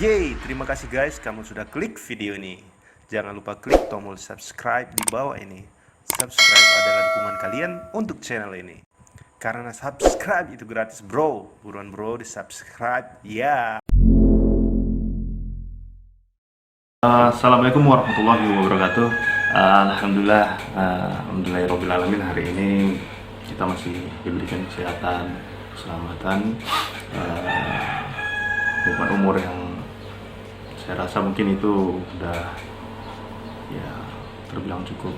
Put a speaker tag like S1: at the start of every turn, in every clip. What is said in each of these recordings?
S1: Yeay, terima kasih guys kamu sudah klik video ini. Jangan lupa klik tombol subscribe di bawah ini. Subscribe adalah dukungan kalian untuk channel ini. Karena subscribe itu gratis bro. Buruan bro di subscribe ya.
S2: Assalamualaikum warahmatullahi wabarakatuh. Alhamdulillahirobbilalamin. Hari ini kita masih diberikan kesehatan, keselamatan, bukan umur yang saya rasa mungkin itu udah ya terbilang cukup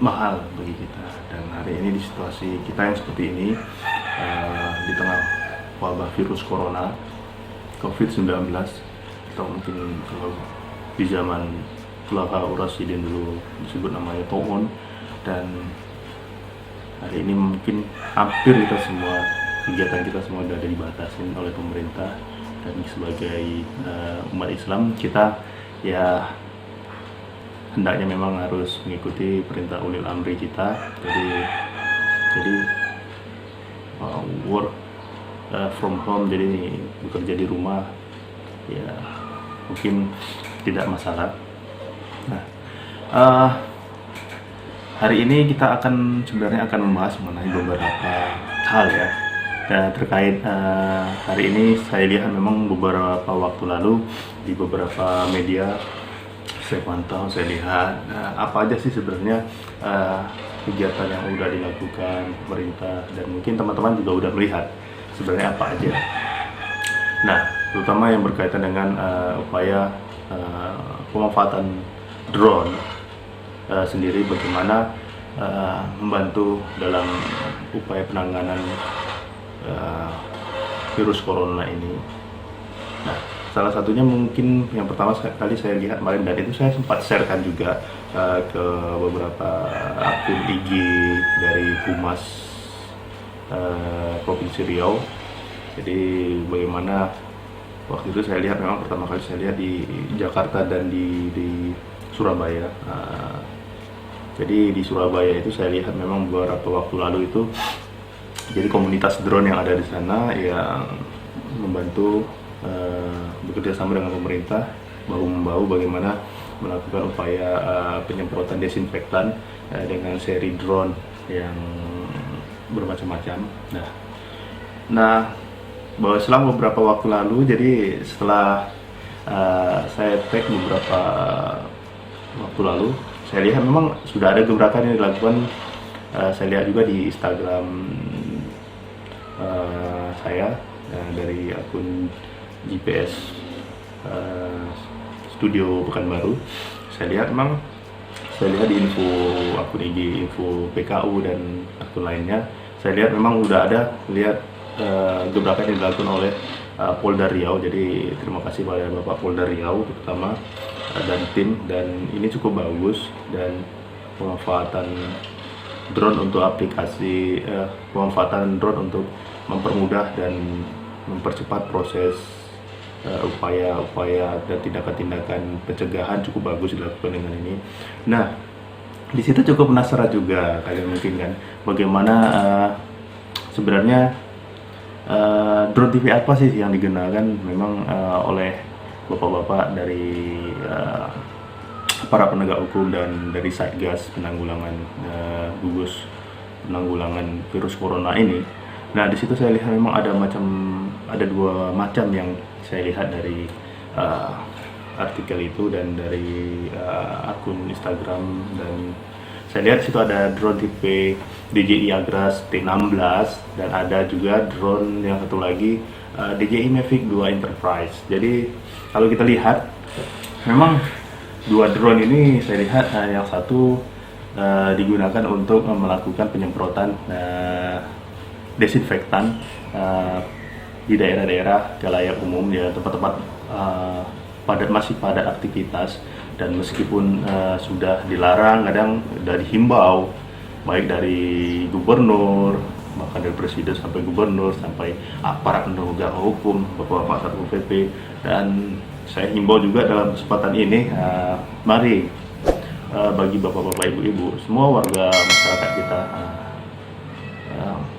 S2: mahal bagi kita. Dan hari ini di situasi kita yang seperti ini, di tengah wabah virus corona COVID-19, atau mungkin kalau di zaman Khulafaur Rasyidin dulu disebut namanya To'un, dan hari ini mungkin hampir kita semua, kegiatan kita semua sudah dibatasin oleh pemerintah. Dan sebagai umat Islam, kita ya hendaknya memang harus mengikuti perintah ulil amri kita. Jadi work from home, jadi bekerja di rumah ya mungkin tidak masalah. Nah, hari ini kita sebenarnya akan membahas mengenai beberapa hal ya. Terkait hari ini saya lihat memang beberapa waktu lalu di beberapa media saya pantau, saya lihat apa aja sih sebenarnya kegiatan yang udah dilakukan pemerintah, dan mungkin teman-teman juga udah melihat sebenarnya apa aja. Nah, terutama yang berkaitan dengan upaya pemanfaatan drone sendiri, bagaimana membantu dalam upaya penanganan virus corona ini. Nah, salah satunya mungkin yang pertama kali saya lihat kemarin, dan itu saya sempat sharekan juga ke beberapa akun IG dari Humas Provinsi Riau. Jadi bagaimana waktu itu saya lihat, memang pertama kali saya lihat di Jakarta dan di Surabaya. Jadi di Surabaya itu saya lihat memang beberapa waktu lalu itu, jadi komunitas drone yang ada di sana yang membantu bekerja sama dengan pemerintah, bahu-membahu bagaimana melakukan upaya penyemprotan desinfektan dengan seri drone yang bermacam-macam. Nah, bahwa selama beberapa waktu lalu, jadi setelah saya tag beberapa waktu lalu, saya lihat memang sudah ada gebrakan yang dilakukan. Saya lihat juga di Instagram saya dari akun GPS Studio Pekanbaru. Saya lihat di info akun IG, info PKU dan akun lainnya, saya lihat memang udah ada gebrakan yang dilakukan oleh Polda Riau. Jadi terima kasih pada Bapak Polda Riau terutama dan tim, dan ini cukup bagus. Dan pemanfaatan drone untuk pemanfaatan drone untuk mempermudah dan mempercepat proses upaya-upaya dan tindakan-tindakan pencegahan cukup bagus dilakukan dengan ini. Nah, di situ cukup penasaran juga kalian mungkin kan, bagaimana sebenarnya drone TV apa sih yang digunakan memang oleh bapak-bapak dari para penegak hukum dan dari Satgas penanggulangan gugus penanggulangan virus corona ini. Nah, di situ saya lihat memang ada dua macam yang saya lihat dari artikel itu dan dari akun Instagram. Dan saya lihat di situ ada drone tipe DJI Agras T16, dan ada juga drone yang satu lagi DJI Mavic 2 Enterprise. Jadi kalau kita lihat memang dua drone ini, saya lihat yang satu digunakan untuk melakukan penyemprotan desinfektan di daerah-daerah khalayak umum, ya tempat-tempat masih padat aktivitas. Dan meskipun sudah dilarang, kadang sudah dihimbau baik dari gubernur, bahkan dari presiden sampai gubernur sampai aparat penegak hukum, bapak-bapak Satpol PP. Dan saya himbau juga dalam kesempatan ini, mari bagi bapak-bapak, ibu-ibu, semua warga masyarakat kita,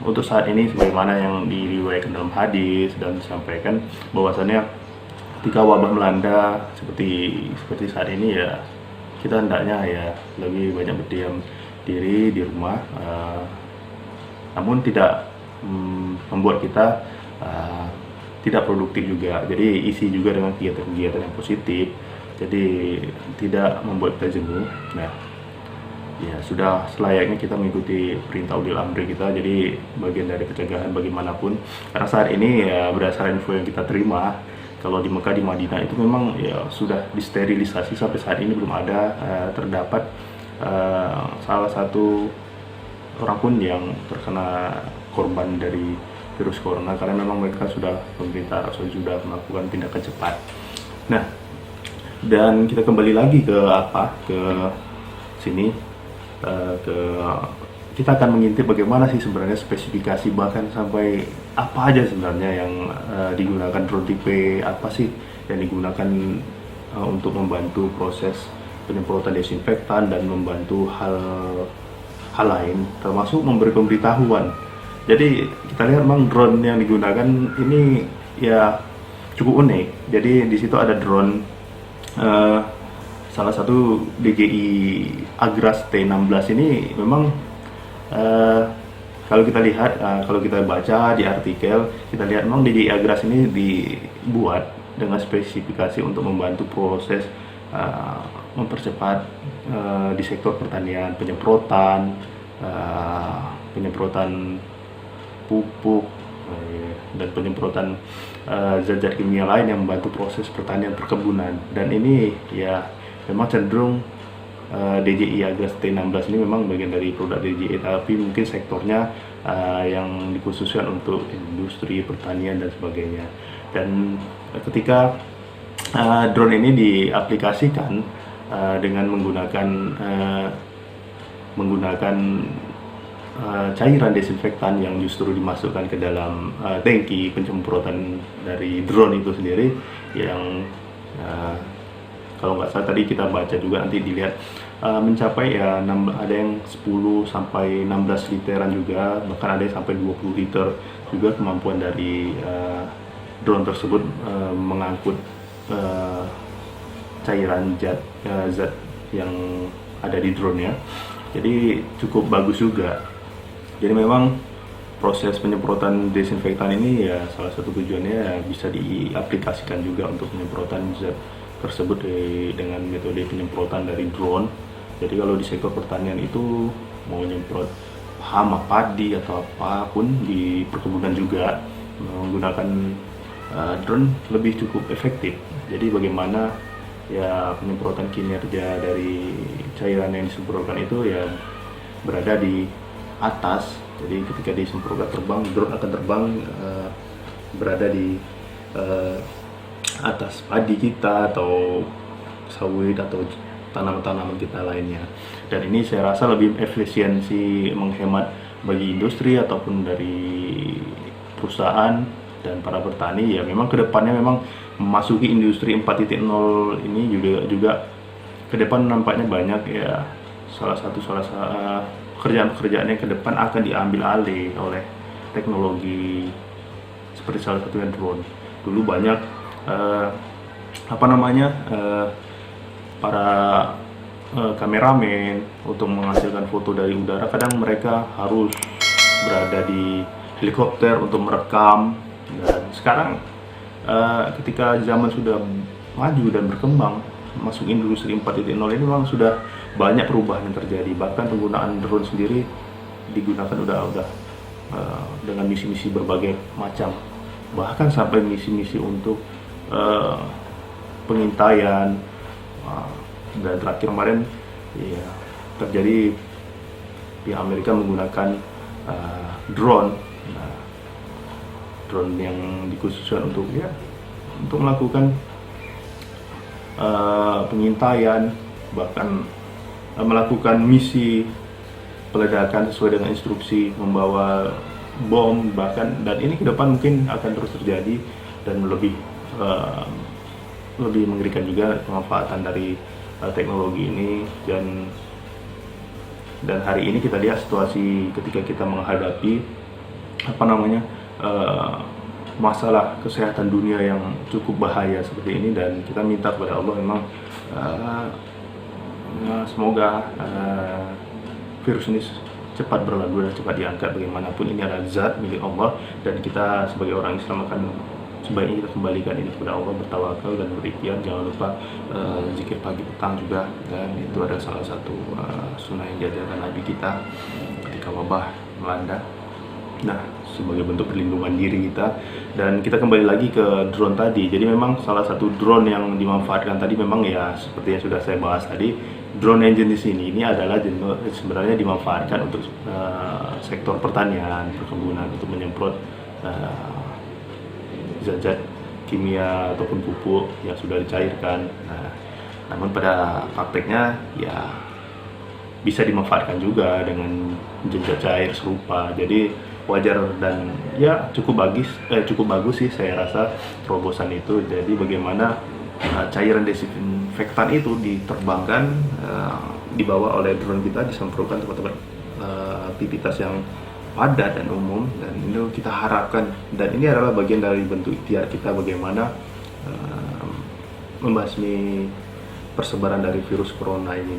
S2: untuk saat ini sebagaimana yang diriwayatkan dalam hadis dan disampaikan bahwasannya ketika wabah melanda seperti saat ini ya, kita hendaknya ya lebih banyak berdiam diri di rumah, namun tidak membuat kita tidak produktif juga. Jadi isi juga dengan kegiatan-kegiatan yang positif, jadi tidak membuat kita jenuh. Nah, ya sudah selayaknya kita mengikuti perintah Ulil Amri kita, jadi bagian dari pencegahan bagaimanapun. Karena saat ini ya berdasarkan info yang kita terima, kalau di Mekah, di Madinah itu memang ya sudah disterilisasi, sampai saat ini belum ada terdapat salah satu orang pun yang terkena korban dari virus corona, karena memang mereka pemerintah Arab Saudi sudah melakukan tindakan cepat. Nah, dan kita kembali lagi ke sini, kita akan mengintip bagaimana sih sebenarnya spesifikasi, bahkan sampai apa aja sebenarnya yang digunakan drone tipe apa sih yang digunakan untuk membantu proses penyemprotan desinfektan dan membantu hal lain, termasuk memberi pemberitahuan. Jadi kita lihat memang drone yang digunakan ini ya cukup unik. Jadi di situ ada drone salah satu DJI Agras T16 ini memang kalau kita lihat, kalau kita baca di artikel, kita lihat memang DJI Agras ini dibuat dengan spesifikasi untuk membantu proses mempercepat di sektor pertanian, penyemprotan pupuk dan penyemprotan zat-zat kimia lain yang membantu proses pertanian perkebunan. Dan ini ya memang cenderung DJI Agras T16 ini memang bagian dari produk DJI, tapi mungkin sektornya yang dikhususkan untuk industri pertanian dan sebagainya. Dan ketika drone ini diaplikasikan dengan menggunakan cairan desinfektan yang justru dimasukkan ke dalam tangki penyemprotan dari drone itu sendiri, yang kalau nggak salah tadi kita baca juga, nanti dilihat mencapai ya ada yang 10 sampai 16 literan juga, bahkan ada yang sampai 20 liter juga kemampuan dari drone tersebut mengangkut cairan zat yang ada di drone ya. Jadi cukup bagus juga. Jadi memang proses penyemprotan desinfektan ini ya salah satu tujuannya bisa diaplikasikan juga untuk penyemprotan zat tersebut dengan metode penyemprotan dari drone. Jadi kalau di sektor pertanian itu mau nyemprot hama padi atau apapun di perkebunan juga menggunakan drone lebih cukup efektif. Jadi bagaimana ya penyemprotan kinerja dari cairan yang disemprotkan itu ya berada di atas. Jadi ketika disemprotkan terbang, drone akan terbang berada di atas padi kita atau sawit atau tanaman-tanaman kita lainnya. Dan ini saya rasa lebih efisiensi, menghemat bagi industri ataupun dari perusahaan dan para petani. Ya memang kedepannya memang memasuki industri 4.0 ini juga ke depan nampaknya banyak ya salah satu pekerjaan-pekerjaan yang ke depan akan diambil alih oleh teknologi seperti salah satunya drone. Dulu banyak para kameramen untuk menghasilkan foto dari udara, kadang mereka harus berada di helikopter untuk merekam. Dan sekarang ketika zaman sudah maju dan berkembang, masuk industri 4.0 ini memang sudah banyak perubahan yang terjadi. Bahkan penggunaan drone sendiri digunakan udah dengan misi-misi berbagai macam, bahkan sampai misi-misi untuk pengintaian. Dan terakhir kemarin ya terjadi pihak Amerika menggunakan drone yang dikhususkan untuk melakukan pengintaian, bahkan melakukan misi peledakan sesuai dengan instruksi, membawa bom bahkan. Dan ini ke depan mungkin akan terus terjadi dan lebih mengerikan juga pemanfaatan dari teknologi ini. Dan hari ini kita lihat situasi ketika kita menghadapi masalah kesehatan dunia yang cukup bahaya seperti ini, dan kita minta kepada Allah memang semoga virus ini cepat berlalu dan cepat diangkat. Bagaimanapun ini adalah zat milik Allah, dan kita sebagai orang Islam akan sebaiknya kita kembalikan ini kepada Allah, bertawakal dan berikhtiar. Jangan lupa zikir pagi petang juga, dan itu adalah salah satu sunnah yang diajarkan Nabi kita ketika wabah melanda. Nah, sebagai bentuk perlindungan diri kita. Dan kita kembali lagi ke drone tadi. Jadi memang salah satu drone yang dimanfaatkan tadi memang ya seperti yang sudah saya bahas tadi, drone yang jenis ini adalah sebenarnya dimanfaatkan untuk sektor pertanian, perkebunan, untuk menyemprot zat-zat kimia ataupun pupuk yang sudah dicairkan. Namun pada prakteknya ya bisa dimanfaatkan juga dengan zat cair serupa. Jadi wajar dan ya cukup bagus sih saya rasa terobosan itu. Jadi bagaimana cairan desinfektan itu diterbangkan, dibawa oleh drone kita, disemprotkan tempat-tempat aktivitas yang padat dan umum, dan itu kita harapkan, dan ini adalah bagian dari bentuk ikhtiar kita bagaimana membasmi persebaran dari virus corona ini.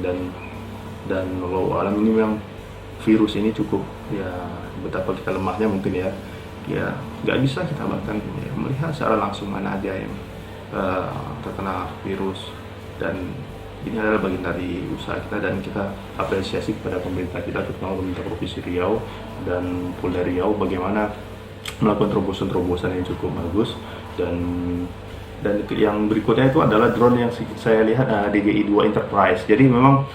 S2: Dan walau alam ini memang virus ini cukup ya, betapa kita lemahnya mungkin ya nggak bisa kita bahkan melihat secara langsung mana aja yang terkena virus, dan ini adalah bagian dari usaha kita, dan kita apresiasi kepada pemerintah kita, terutama pemerintah Provinsi Riau dan Polda Riau, bagaimana melakukan terobosan-terobosan yang cukup bagus. Dan yang berikutnya itu adalah drone yang saya lihat, DJI 2 Enterprise. Jadi memang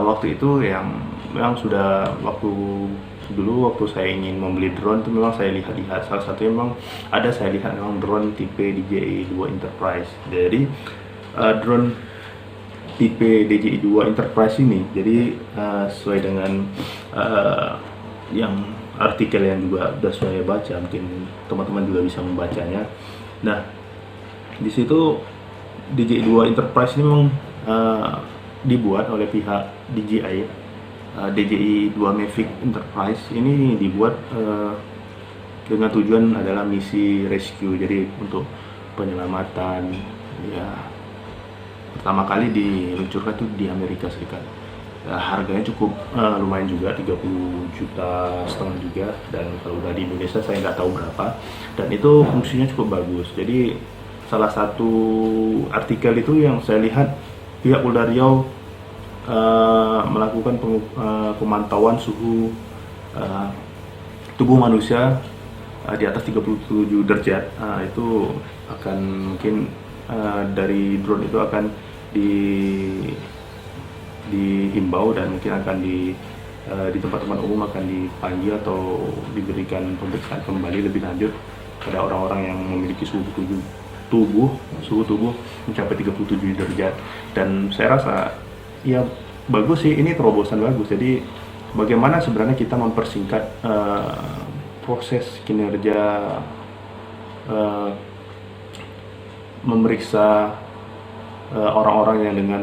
S2: waktu itu yang memang sudah waktu saya ingin membeli drone itu memang saya lihat salah satunya memang ada, saya lihat memang drone tipe DJI 2 Enterprise. Jadi drone tipe DJI 2 Enterprise ini jadi sesuai dengan yang artikel yang juga sudah saya baca, mungkin teman-teman juga bisa membacanya. Nah, di situ DJI 2 Enterprise ini memang dibuat oleh pihak DJI. DJI 2 Mavic Enterprise ini dibuat dengan tujuan adalah misi rescue, jadi untuk penyelamatan. Ya, pertama kali diluncurkan itu di Amerika Serikat. Harganya cukup lumayan juga, 30,5 juta juga, dan kalau udah di Indonesia saya nggak tahu berapa. Dan itu fungsinya cukup bagus. Jadi salah satu artikel itu yang saya lihat, pihak Polda Riau melakukan pemantauan suhu tubuh manusia di atas 37 derajat. Itu akan mungkin dari drone itu akan dihimbau, dan mungkin akan di tempat-tempat umum akan dipanggil atau diberikan pemeriksaan kembali lebih lanjut pada orang-orang yang memiliki suhu tubuh mencapai 37 derajat. Dan saya rasa ya bagus sih, ini terobosan bagus. Jadi bagaimana sebenarnya kita mempersingkat proses kinerja memeriksa orang-orang yang dengan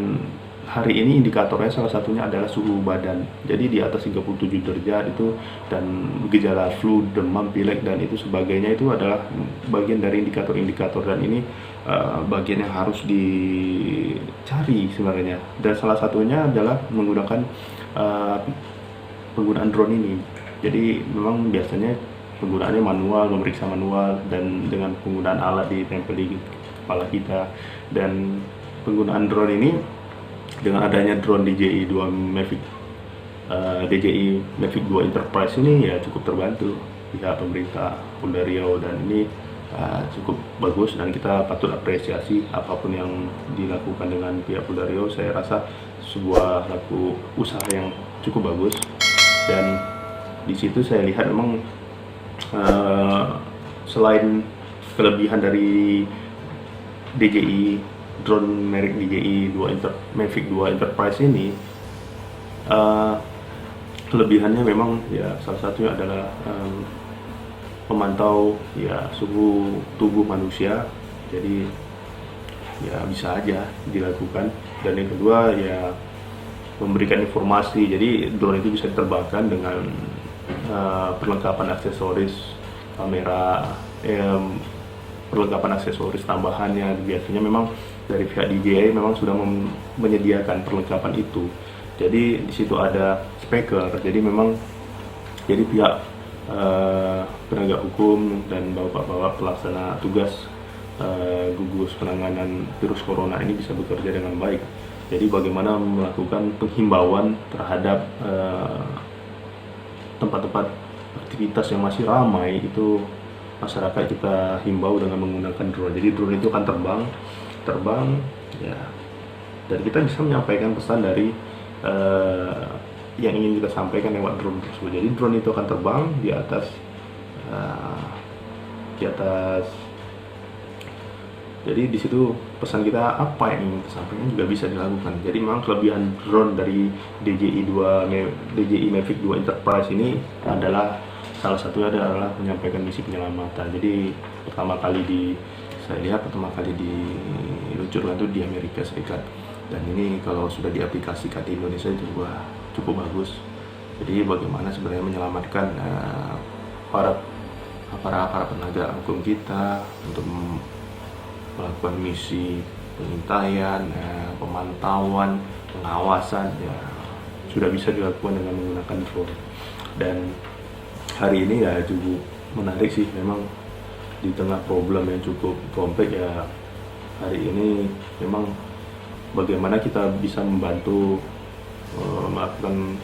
S2: hari ini indikatornya salah satunya adalah suhu badan. Jadi di atas 37 derajat itu, dan gejala flu, demam, pilek dan itu sebagainya, itu adalah bagian dari indikator-indikator, dan ini bagian yang harus dicari sebenarnya. Dan salah satunya adalah menggunakan penggunaan drone ini. Jadi memang biasanya penggunaannya manual, memeriksa manual, dan dengan penggunaan alat ditempel di kepala kita. Dan penggunaan drone ini, dengan adanya drone DJI 2 Mavic DJI Mavic 2 Enterprise ini ya cukup terbantu pihak pemerintah Polda Riau, dan ini cukup bagus, dan kita patut apresiasi apapun yang dilakukan dengan pihak Polda Riau. Saya rasa sebuah usaha yang cukup bagus, dan di situ saya lihat memang selain kelebihan dari DJI drone merek DJI Mavic 2 Enterprise ini, kelebihannya memang ya salah satunya adalah memantau ya suhu tubuh manusia. Jadi ya bisa aja dilakukan. Dan yang kedua ya memberikan informasi. Jadi drone itu bisa diterbangkan dengan perlengkapan aksesoris, kamera, perlengkapan aksesoris tambahannya. Biasanya memang dari pihak DJI memang sudah menyediakan perlengkapan itu. Jadi di situ ada speaker. Jadi memang pihak penegak hukum dan bapak-bapak pelaksana tugas gugus penanganan virus corona ini bisa bekerja dengan baik. Jadi bagaimana melakukan penghimbauan terhadap tempat-tempat aktivitas yang masih ramai itu, masyarakat kita himbau dengan menggunakan drone. Jadi drone itu akan terbang ya, dan kita bisa menyampaikan pesan dari yang ingin kita sampaikan lewat drone tersebut. Jadi drone itu akan terbang di atas jadi di situ pesan kita apa yang ingin kita sampaikan juga bisa dilakukan. Jadi memang kelebihan drone dari DJI Mavic 2 Enterprise ini adalah salah satunya adalah menyampaikan misi penyelamatan. Jadi pertama kali diluncurkan itu di Amerika Serikat, dan ini kalau sudah diaplikasikan di Indonesia itu juga cukup bagus. Jadi bagaimana sebenarnya menyelamatkan para penegak hukum kita untuk melakukan misi pengintaian, pemantauan, pengawasan ya sudah bisa dilakukan dengan menggunakan drone. Dan hari ini ya cukup menarik sih, memang di tengah problem yang cukup kompleks ya, hari ini memang bagaimana kita bisa membantu melakukan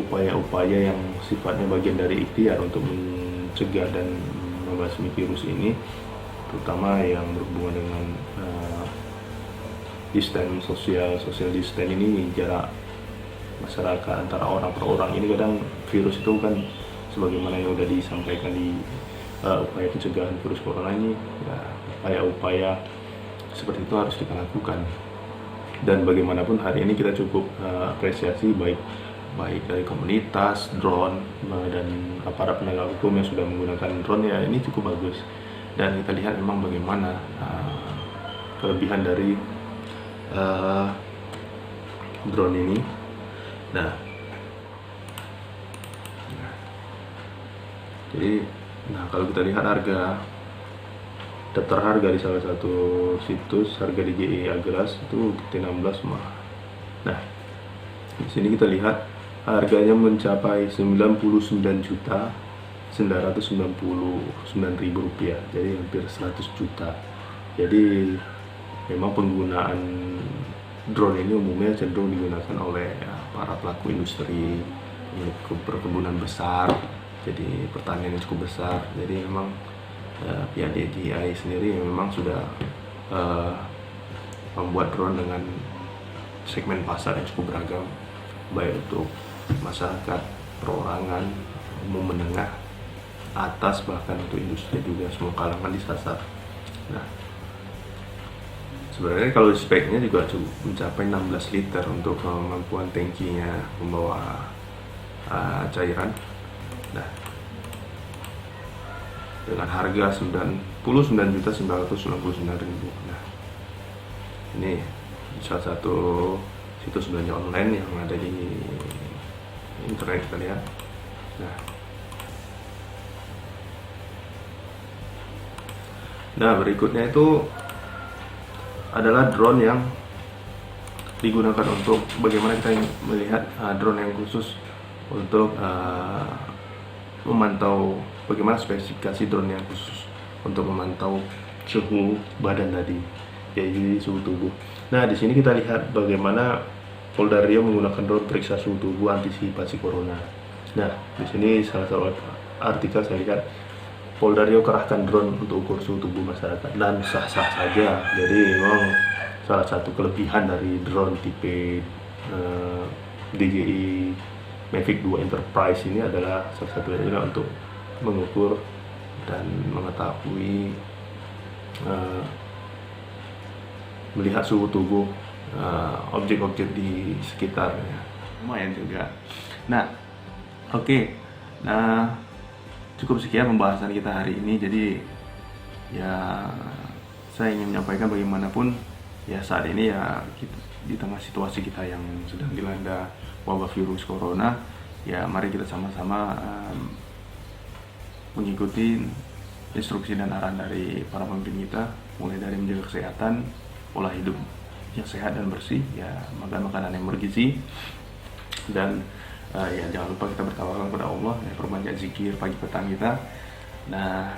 S2: upaya-upaya yang sifatnya bagian dari ikhtiar untuk mencegah dan membasmi virus ini, terutama yang berhubungan dengan social distance ini, jarak masyarakat antara orang per orang. Ini kadang virus itu kan sebagaimana yang sudah disampaikan di upaya pencegahan virus corona ini ya, upaya-upaya seperti itu harus kita lakukan. Dan bagaimanapun hari ini kita cukup apresiasi baik dari komunitas drone dan aparat penegak hukum yang sudah menggunakan drone ya, ini cukup bagus. Dan kita lihat memang bagaimana kelebihan dari drone ini. Nah, kalau kita lihat daftar harga di salah satu situs, harga DJI Agras itu T16 mah. Nah, di sini kita lihat harganya mencapai 99.999.000 rupiah, jadi hampir 100 juta. Jadi memang penggunaan drone ini umumnya cenderung digunakan oleh para pelaku industri, perkebunan besar, jadi pertanian yang cukup besar. Jadi memang pihak DJI sendiri memang sudah membuat drone dengan segmen pasar yang cukup beragam, baik untuk masyarakat perorangan, umum menengah, atas, bahkan untuk industri juga, semua kalangan disasar. Nah, sebenarnya kalau speknya juga cukup mencapai 16 liter untuk kemampuan tangkinya membawa cairan. Nah, dengan harga 99.999.000. Nah, ini salah satu situs belanja online yang ada di internet, kita lihat. Nah, berikutnya itu adalah drone yang digunakan untuk bagaimana kita melihat drone yang khusus untuk memantau, bagaimana spesifikasi drone yang khusus untuk memantau suhu badan tadi, yaitu suhu tubuh. Nah, di sini kita lihat bagaimana Polda Riau menggunakan drone periksa suhu tubuh antisipasi corona. Nah, di sini salah satu artikel saya lihat Polda Riau kerahkan drone untuk ukur suhu tubuh masyarakat, dan sah-sah saja. Jadi memang salah satu kelebihan dari drone tipe DJI Mavic 2 Enterprise ini adalah salah satunya juga untuk mengukur dan mengetahui melihat suhu tubuh objek-objek di sekitarnya. Lumayan juga. Nah, oke. Nah, cukup sekian pembahasan kita hari ini. Jadi ya, saya ingin menyampaikan bagaimanapun ya, saat ini ya kita, di tengah situasi kita yang sedang dilanda wabah virus corona, ya mari kita sama-sama mengikuti instruksi dan arahan dari para pemimpin kita, mulai dari menjaga kesehatan, pola hidup yang sehat dan bersih, ya makan makanan yang bergizi, dan ya jangan lupa kita bertawakal kepada Allah, ya perbanyak zikir pagi petang kita. Nah,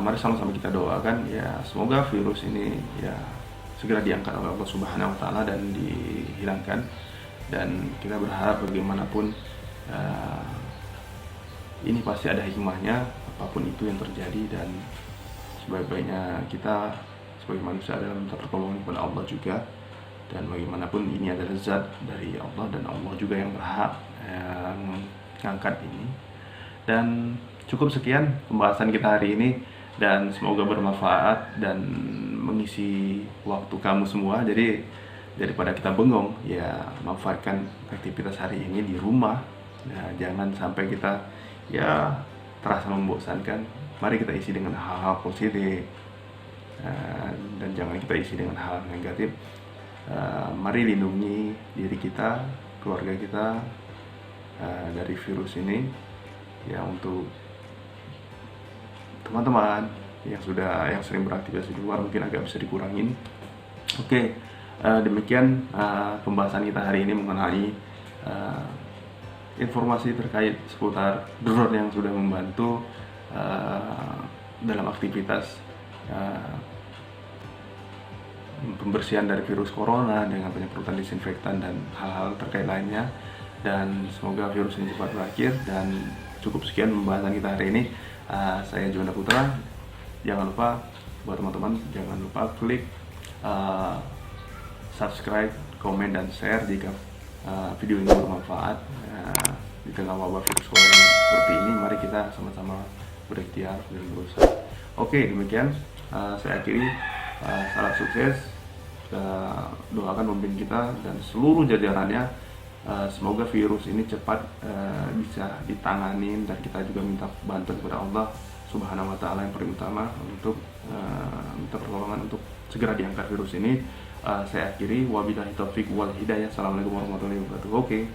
S2: mari sama-sama kita doakan ya semoga virus ini ya segera diangkat oleh Allah Subhanahu wa taala dan dihilangkan, dan kita berharap bagaimanapun ini pasti ada hikmahnya apapun itu yang terjadi, dan sebaik-baiknya kita sebagai manusia adalah minta pertolongan kepada Allah juga, dan bagaimanapun ini adalah zat dari Allah dan Allah juga yang berhak mengangkat ini. Dan cukup sekian pembahasan kita hari ini, dan semoga bermanfaat dan mengisi waktu kamu semua. Jadi daripada kita bengong, ya manfaatkan aktivitas hari ini di rumah. Nah, jangan sampai kita ya terasa membosankan. Mari kita isi dengan hal-hal positif, dan jangan kita isi dengan hal negatif. Mari lindungi diri kita, keluarga kita dari virus ini. Ya, untuk teman-teman yang sering beraktivitas di luar mungkin agak bisa dikurangin. Oke, demikian pembahasan kita hari ini mengenai informasi terkait seputar drone yang sudah membantu dalam aktivitas pembersihan dari virus corona dengan penyemprotan disinfektan dan hal-hal terkait lainnya. Dan semoga virus ini cepat berakhir. Dan cukup sekian pembahasan kita hari ini. Saya Juanda Putra. Jangan lupa buat teman-teman, jangan lupa klik subscribe, komen, dan share jika video ini bermanfaat. Di tengah wabah virus corona seperti ini, mari kita sama-sama berikhtiar dan berusaha. Oke, demikian saya akhiri. Salam sukses. Doakan pemimpin kita dan seluruh jajarannya, semoga virus ini cepat bisa ditangani, dan kita juga minta bantuan kepada Allah Subhanahu wa taala yang paling utama untuk minta pertolongan untuk segera diangkat virus ini. Saya akhiri, wabillahi taufik wal hidayah. Assalamualaikum warahmatullahi wabarakatuh. Oke.